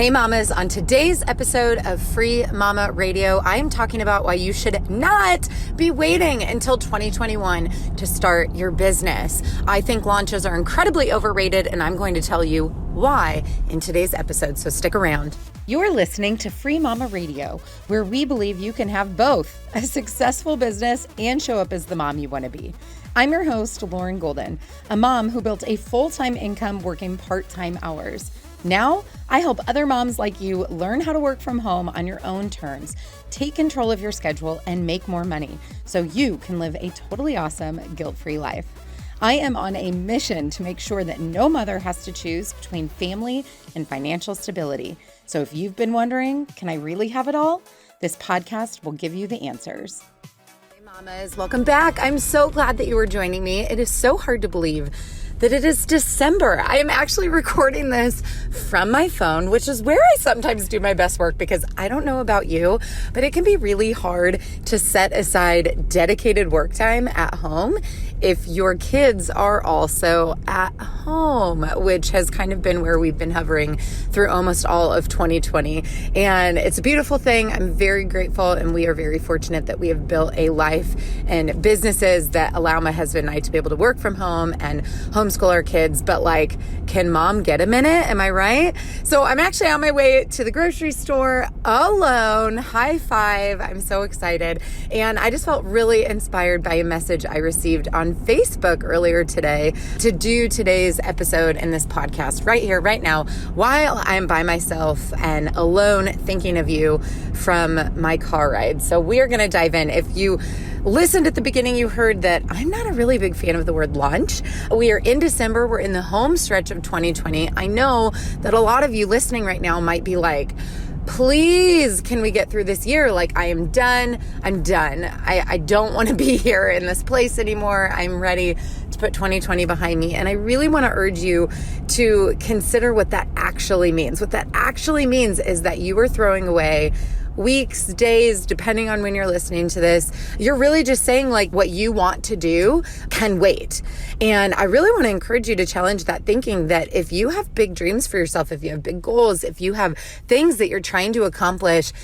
Hey mamas, on today's episode of Free Mama Radio, I am talking about why you should not be waiting until 2021 to start your business. I think launches are incredibly overrated, and I'm going to tell you why in today's episode, so stick around. You're listening to Free Mama Radio, where we believe you can have both a successful business and show up as the mom you want to be. I'm your host, Lauren Golden, a mom who built a full-time income working part-time hours. Now, I help other moms like you learn how to work from home on your own terms, take control of your schedule, and make more money so you can live a totally awesome, guilt-free life. I am on a mission to make sure that no mother has to choose between family and financial stability. So if you've been wondering, can I really have it all? This podcast will give you the answers. Hey mamas, welcome back. I'm so glad that you are joining me. It is so hard to believe that it is December. I am actually recording this from my phone, which is where I sometimes do my best work because I don't know about you, but it can be really hard to set aside dedicated work time at home if your kids are also at home, which has kind of been where we've been hovering through almost all of 2020. And it's a beautiful thing. I'm very grateful, and we are very fortunate that we have built a life and businesses that allow my husband and I to be able to work from home and homeschool our kids. But like, can mom get a minute? Am I right? So I'm actually on my way to the grocery store alone. High five. I'm so excited. And I just felt really inspired by a message I received on Facebook earlier today to do today's episode in this podcast right here, right now, while I'm by myself and alone thinking of you from my car ride. So we are going to dive in. If you listened at the beginning, you heard that I'm not a really big fan of the word launch. We are in December. We're in the home stretch of 2020. I know that a lot of you listening right now might be like, please, can we get through this year? Like, I am done. I'm done. I don't want to be here in this place anymore. I'm ready to put 2020 behind me. And I really want to urge you to consider what that actually means. What that actually means is that you are throwing away weeks, days, depending on when you're listening to this. You're really just saying like what you want to do can wait. And I really want to encourage you to challenge that thinking that if you have big dreams for yourself, if you have big goals, if you have things that you're trying to accomplish,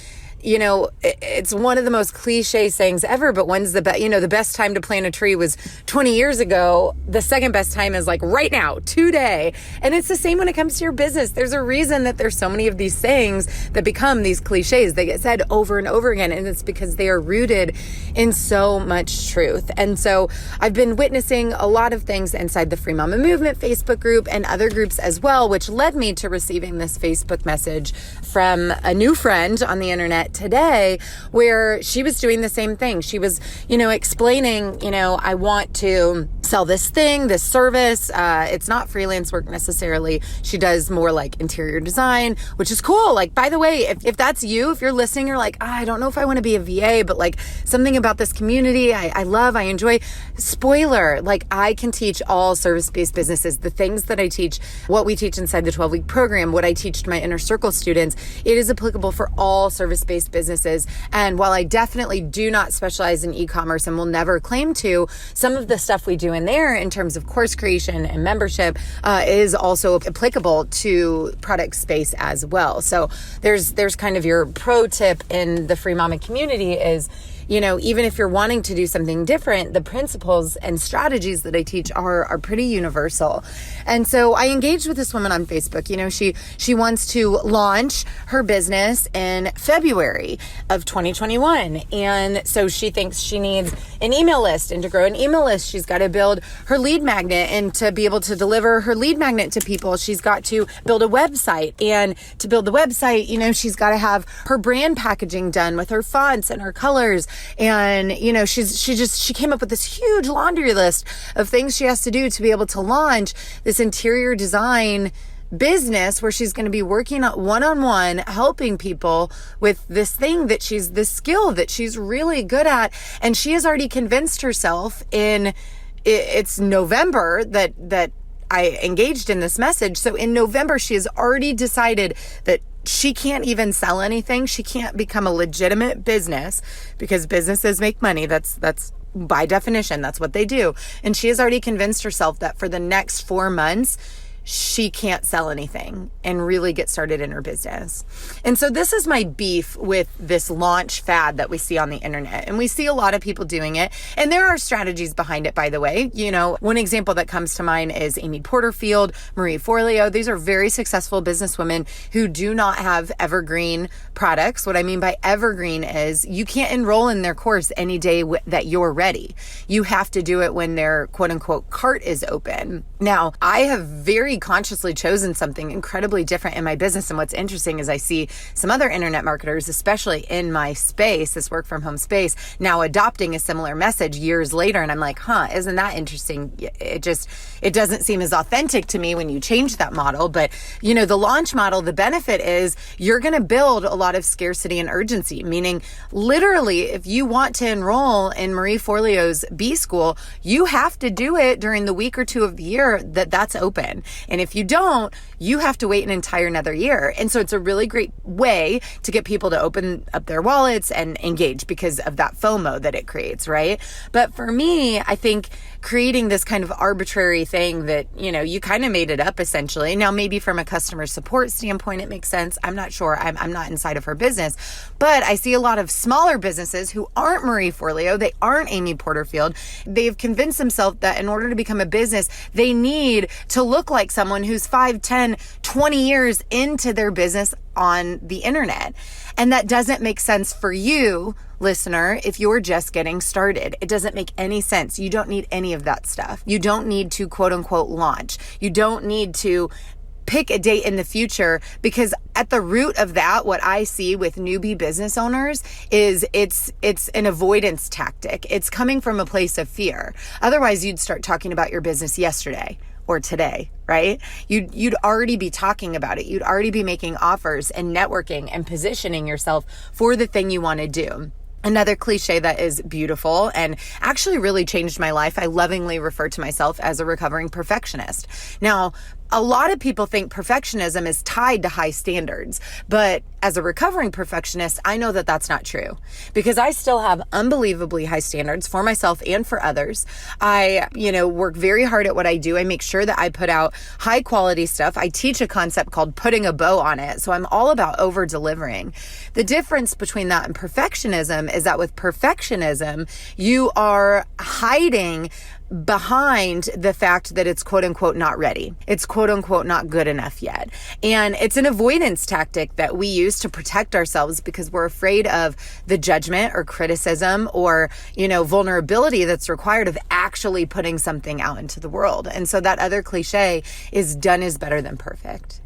you know, it's one of the most cliche sayings ever, but when's the best, the best time to plant a tree was 20 years ago. The second best time is like right now, today. And it's the same when it comes to your business. There's a reason that there's so many of these sayings that become these cliches. They get said over and over again, and it's because they are rooted in so much truth. And so I've been witnessing a lot of things inside the Free Mama Movement Facebook group and other groups as well, which led me to receiving this Facebook message from a new friend on the internet today, where she was doing the same thing. She was, explaining, I want to sell this thing, this service. It's not freelance work necessarily. She does more like interior design, which is cool. Like, by the way, if that's you, if you're listening, you're like, I don't know if I want to be a VA, but like something about this community, I love, I enjoy. Spoiler, like I can teach all service-based businesses. The things that I teach, what we teach inside the 12-week program, what I teach to my inner circle students, it is applicable for all service-based businesses. And while I definitely do not specialize in e-commerce and will never claim to, some of the stuff we do in there in terms of course creation and membership is also applicable to product space as well. So there's kind of your pro tip in the Free Mama community is, even if you're wanting to do something different, the principles and strategies that I teach are pretty universal. And so I engaged with this woman on Facebook. She wants to launch her business in February of 2021. And so she thinks she needs an email list, and to grow an email list, she's got to build her lead magnet, and to be able to deliver her lead magnet to people, she's got to build a website. And to build the website, she's got to have her brand packaging done with her fonts and her colors. And, she came up with this huge laundry list of things she has to do to be able to launch this interior design business where she's going to be working one-on-one, helping people with this skill that she's really good at. And she has already convinced herself it's November that I engaged in this message. So in November, she has already decided that she can't even sell anything. She can't become a legitimate business because businesses make money. That's by definition, that's what they do. And she has already convinced herself that for the next 4 months, she can't sell anything and really get started in her business. And so this is my beef with this launch fad that we see on the internet. And we see a lot of people doing it. And there are strategies behind it, by the way. One example that comes to mind is Amy Porterfield, Marie Forleo. These are very successful businesswomen who do not have evergreen products. What I mean by evergreen is you can't enroll in their course any day that you're ready. You have to do it when their quote unquote cart is open. Now, I have very consciously chosen something incredibly different in my business. And what's interesting is I see some other internet marketers, especially in my space, this work from home space, now adopting a similar message years later. And I'm like, isn't that interesting? It doesn't seem as authentic to me when you change that model. But the launch model, the benefit is you're going to build a lot of scarcity and urgency, meaning literally if you want to enroll in Marie Forleo's B School, you have to do it during the week or two of the year that's open. And if you don't, you have to wait an entire another year. And so it's a really great way to get people to open up their wallets and engage because of that FOMO that it creates, right? But for me, I think creating this kind of arbitrary thing that, you kind of made it up essentially. Now, maybe from a customer support standpoint, it makes sense. I'm not sure. I'm not inside of her business, but I see a lot of smaller businesses who aren't Marie Forleo. They aren't Amy Porterfield. They've convinced themselves that in order to become a business, they need to look like someone who's 5, 10, 20 years into their business on the internet. And that doesn't make sense for you, listener, if you're just getting started. It doesn't make any sense. You don't need any of that stuff. You don't need to quote unquote launch. You don't need to pick a date in the future, because at the root of that, what I see with newbie business owners is it's an avoidance tactic. It's coming from a place of fear. Otherwise, you'd start talking about your business yesterday or today, right? You'd already be talking about it. You'd already be making offers and networking and positioning yourself for the thing you want to do. Another cliche that is beautiful and actually really changed my life, I lovingly refer to myself as a recovering perfectionist. Now, a lot of people think perfectionism is tied to high standards, but as a recovering perfectionist, I know that that's not true because I still have unbelievably high standards for myself and for others. I, work very hard at what I do. I make sure that I put out high quality stuff. I teach a concept called putting a bow on it. So I'm all about over delivering. The difference between that and perfectionism is that with perfectionism, you are hiding behind the fact that it's quote unquote not ready. It's quote unquote not good enough yet. And it's an avoidance tactic that we use to protect ourselves because we're afraid of the judgment or criticism or, vulnerability that's required of actually putting something out into the world. And so that other cliche is done is better than perfect.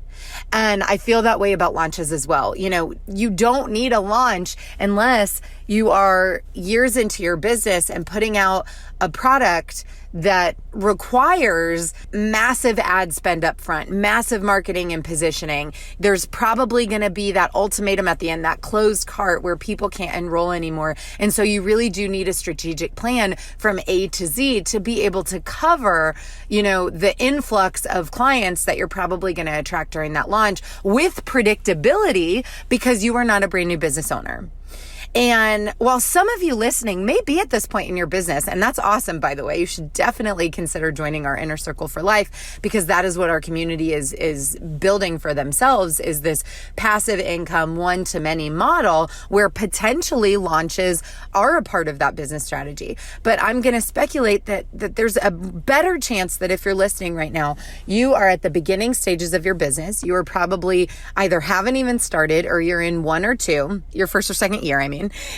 And I feel that way about launches as well. You don't need a launch unless you are years into your business and putting out a product that requires massive ad spend up front, massive marketing and positioning. There's probably going to be that ultimatum at the end, that closed cart where people can't enroll anymore. And so you really do need a strategic plan from A to Z to be able to cover, the influx of clients that you're probably going to attract during that launch with predictability because you are not a brand new business owner. And while some of you listening may be at this point in your business, and that's awesome, by the way, you should definitely consider joining our Inner Circle for Life because that is what our community is building for themselves, is this passive income one-to-many model where potentially launches are a part of that business strategy. But I'm going to speculate that there's a better chance that if you're listening right now, you are at the beginning stages of your business. You are probably either haven't even started or you're in one or two, your first or second year,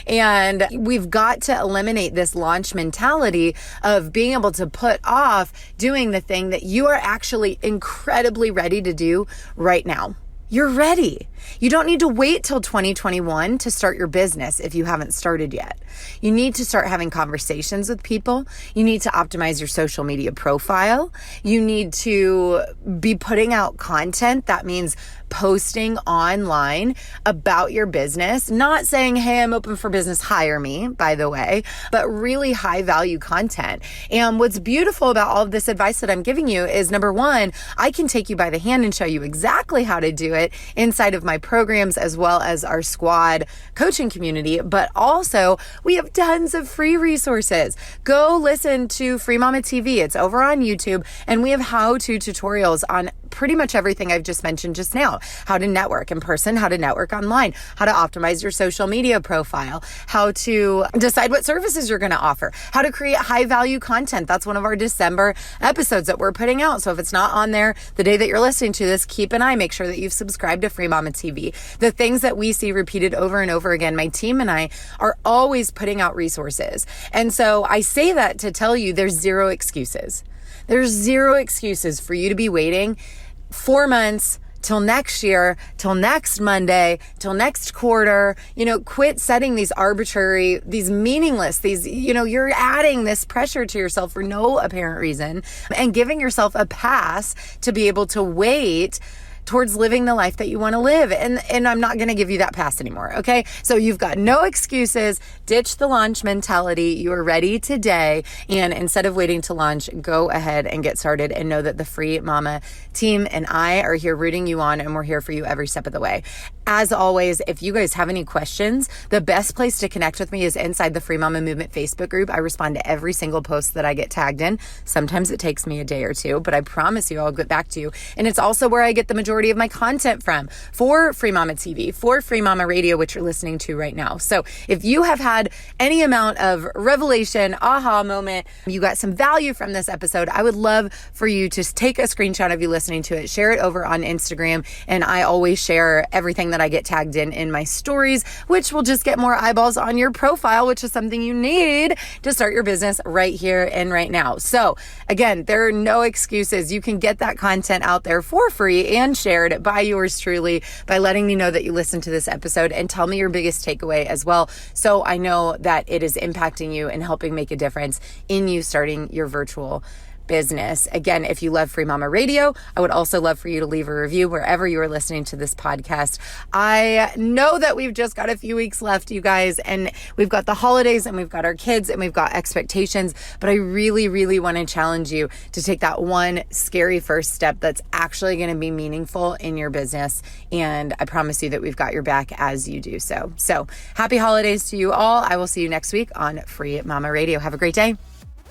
and we've got to eliminate this launch mentality of being able to put off doing the thing that you are actually incredibly ready to do right now. You're ready. You don't need to wait till 2021 to start your business if you haven't started yet. You need to start having conversations with people. You need to optimize your social media profile. You need to be putting out content. That means posting online about your business, not saying, hey, I'm open for business, hire me, by the way, but really high value content. And what's beautiful about all of this advice that I'm giving you is, number one, I can take you by the hand and show you exactly how to do it inside of my my programs as well as our squad coaching community, but also we have tons of free resources. Go listen to Free Mama TV. It's over on YouTube, and we have how-to tutorials on pretty much everything I've just mentioned just now. How to network in person, how to network online, how to optimize your social media profile, how to decide what services you're going to offer, how to create high value content. That's one of our December episodes that we're putting out. So if it's not on there the day that you're listening to this, keep an eye. Make sure that you've subscribed to Free Mama TV. The things that we see repeated over and over again, my team and I are always putting out resources. And so I say that to tell you there's zero excuses. There's zero excuses for you to be waiting 4 months till next year, till next Monday, till next quarter. Quit setting these arbitrary, these meaningless, you're adding this pressure to yourself for no apparent reason and giving yourself a pass to be able to wait towards living the life that you want to live. And I'm not going to give you that pass anymore. Okay. So you've got no excuses. Ditch the launch mentality. You are ready today. And instead of waiting to launch, go ahead and get started and know that the Free Mama team and I are here rooting you on, and we're here for you every step of the way. As always, if you guys have any questions, the best place to connect with me is inside the Free Mama Movement Facebook group. I respond to every single post that I get tagged in. Sometimes it takes me a day or two, but I promise you I'll get back to you. And it's also where I get the majority of my content from for Free Mama TV, for Free Mama Radio, which you're listening to right now. So if you have had any amount of revelation, aha moment, you got some value from this episode, I would love for you to take a screenshot of you listening to it, share it over on Instagram. And I always share everything that I get tagged in my stories, which will just get more eyeballs on your profile, which is something you need to start your business right here and right now. So again, there are no excuses. You can get that content out there for free and shared by yours truly by letting me know that you listened to this episode, and tell me your biggest takeaway as well, so I know that it is impacting you and helping make a difference in you starting your virtual business. Again, if you love Free Mama Radio, I would also love for you to leave a review wherever you are listening to this podcast. I know that we've just got a few weeks left, you guys, and we've got the holidays and we've got our kids and we've got expectations, but I really, really want to challenge you to take that one scary first step that's actually going to be meaningful in your business. And I promise you that we've got your back as you do so. So happy holidays to you all. I will see you next week on Free Mama Radio. Have a great day.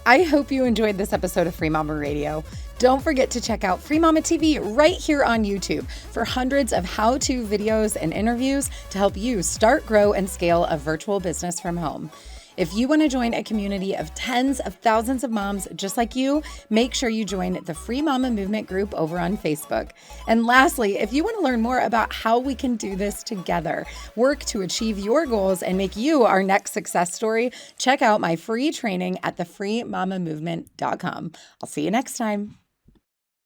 I hope you enjoyed this episode of Free Mama Radio. Don't forget to check out Free Mama TV right here on YouTube for hundreds of how-to videos and interviews to help you start, grow, and scale a virtual business from home. If you want to join a community of tens of thousands of moms just like you, make sure you join the Free Mama Movement group over on Facebook. And lastly, if you want to learn more about how we can do this together, work to achieve your goals, and make you our next success story, check out my free training at thefreemamamovement.com. I'll see you next time.